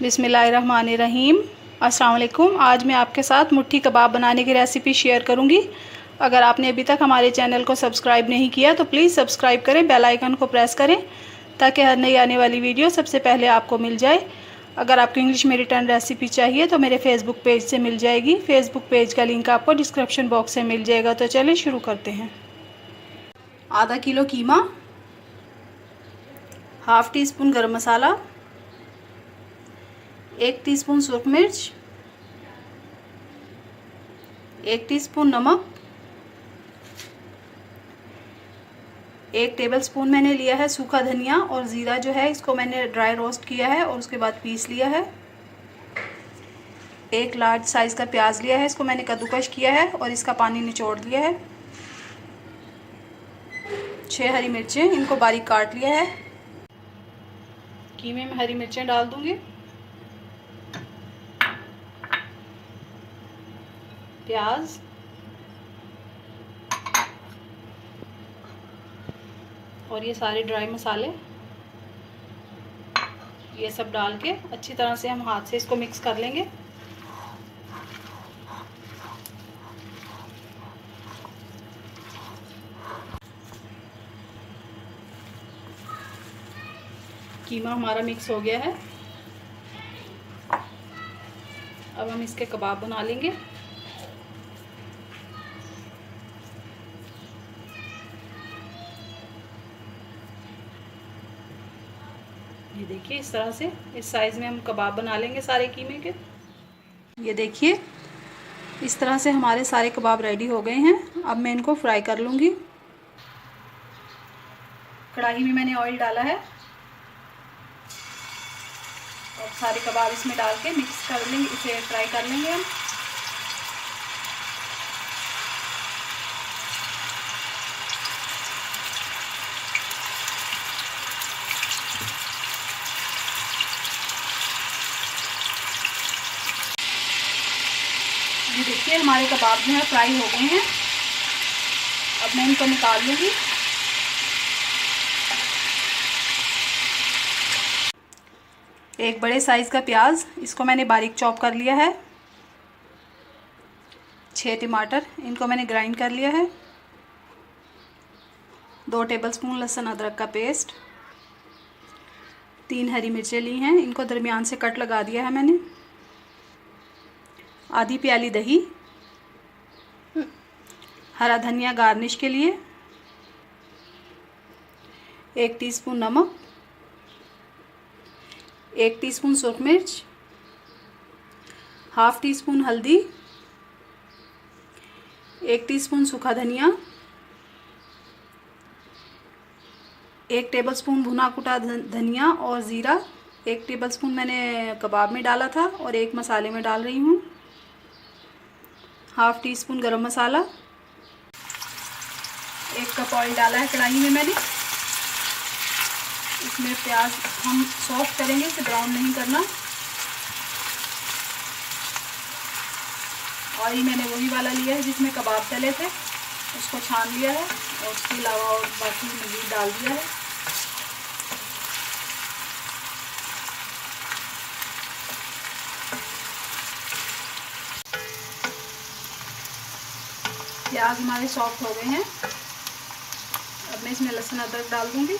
बिस्मिल्लाहिर्रहमानिर्रहीम। अस्सलाम वालेकुम। आज मैं आपके साथ मुट्ठी कबाब बनाने की रेसिपी शेयर करूंगी। अगर आपने अभी तक हमारे चैनल को सब्सक्राइब नहीं किया तो प्लीज़ सब्सक्राइब करें, बेल आइकन को प्रेस करें ताकि हर नई आने वाली वीडियो सबसे पहले आपको मिल जाए। अगर आपको इंग्लिश में रिटर्न रेसिपी चाहिए तो मेरे फेसबुक पेज से मिल जाएगी। फेसबुक पेज का लिंक आपको डिस्क्रिप्शन बॉक्स से मिल जाएगा। तो चलिए शुरू करते हैं। आधा किलो कीमा, हाफ़ टी स्पून गरम मसाला, 1 टीस्पून सूरख मिर्च, 1 टीस्पून नमक, 1 टेबलस्पून मैंने लिया है सूखा धनिया और ज़ीरा जो है इसको मैंने ड्राई रोस्ट किया है और उसके बाद पीस लिया है। 1 लार्ज साइज़ का प्याज लिया है, इसको मैंने कद्दूकश किया है और इसका पानी निचोड़ लिया है। 6 हरी मिर्चें, इनको बारीक काट लिया है। कीमे में हरी मिर्चें डाल दूंगी, प्याज, और ये सारे ड्राई मसाले, ये सब डाल के अच्छी तरह से हम हाथ से इसको मिक्स कर लेंगे। कीमा हमारा मिक्स हो गया है। अब हम इसके कबाब बना लेंगे। ये देखिए इस तरह से, इस साइज़ में हम कबाब बना लेंगे सारे कीमे के। ये देखिए इस तरह से हमारे सारे कबाब रेडी हो गए हैं। अब मैं इनको फ्राई कर लूँगी। कढ़ाई में मैंने ऑयल डाला है और सारे कबाब इसमें डाल के मिक्स कर लेंगे, इसे फ्राई कर लेंगे हम। ये देखिए हमारे कबाब जो है फ्राई हो गए हैं। अब मैं इनको निकाल लूँगी। एक बड़े साइज़ का प्याज, इसको मैंने बारीक चॉप कर लिया है। 6 टमाटर, इनको मैंने ग्राइंड कर लिया है। 2 टेबलस्पून लहसुन अदरक का पेस्ट, 3 हरी मिर्चें ली हैं, इनको दरमियान से कट लगा दिया है मैंने। आधी प्याली दही, हरा धनिया गार्निश के लिए, 1 टीस्पून नमक, 1 टीस्पून सूरख मिर्च, हाफ़ टी स्पून हल्दी, 1 टीस्पून सूखा धनिया, 1 टेबलस्पून भुना कुटा धनिया और ज़ीरा, 1 टेबलस्पून मैंने कबाब में डाला था और 1 मसाले में डाल रही हूँ। हाफ़ टी स्पून गरम मसाला, 1 कप ऑयल डाला है कढ़ाई में मैंने। इसमें प्याज हम सॉफ्ट करेंगे, इसे ब्राउन नहीं करना। ऑयल मैंने वही वाला लिया है जिसमें कबाब तले थे, उसको छान लिया है और उसके अलावा और बाकी मज़ीद डाल दिया है। प्याज हमारे सॉफ्ट हो गए हैं। अब मैं इसमें लहसुन अदरक डाल दूंगी।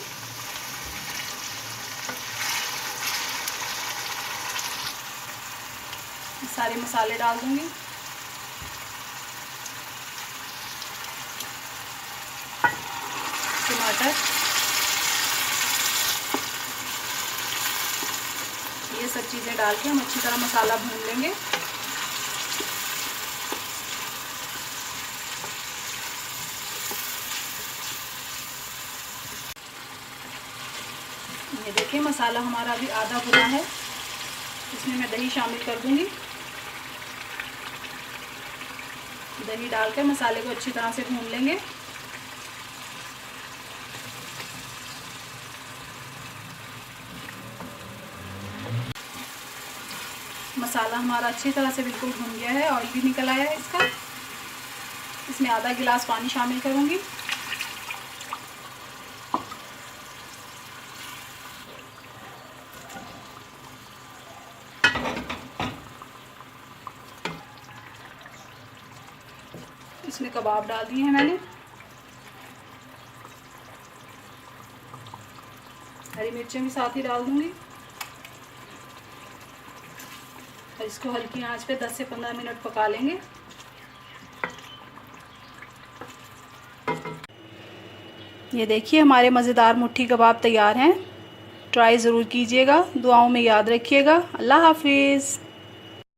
सारे मसाले डाल दूंगी। टमाटर, ये सब चीज़ें डाल के हम अच्छी तरह मसाला भून लेंगे। ये देखिए मसाला हमारा अभी आधा भुना है। इसमें मैं दही शामिल कर दूंगी। दही डालकर मसाले को अच्छी तरह से भून लेंगे। मसाला हमारा अच्छी तरह से बिल्कुल भुन गया है, ऑयल भी निकल आया है इसका। इसमें आधा गिलास पानी शामिल करूंगी। इसमें कबाब डाल दिए हैं मैंने। हरी मिर्चें भी साथ ही डाल दूंगी और इसको हल्की आंच पे 10 से 15 मिनट पका लेंगे। ये देखिए हमारे मज़ेदार मुट्ठी कबाब तैयार हैं। ट्राई ज़रूर कीजिएगा, दुआओं में याद रखिएगा। अल्लाह हाफिज़।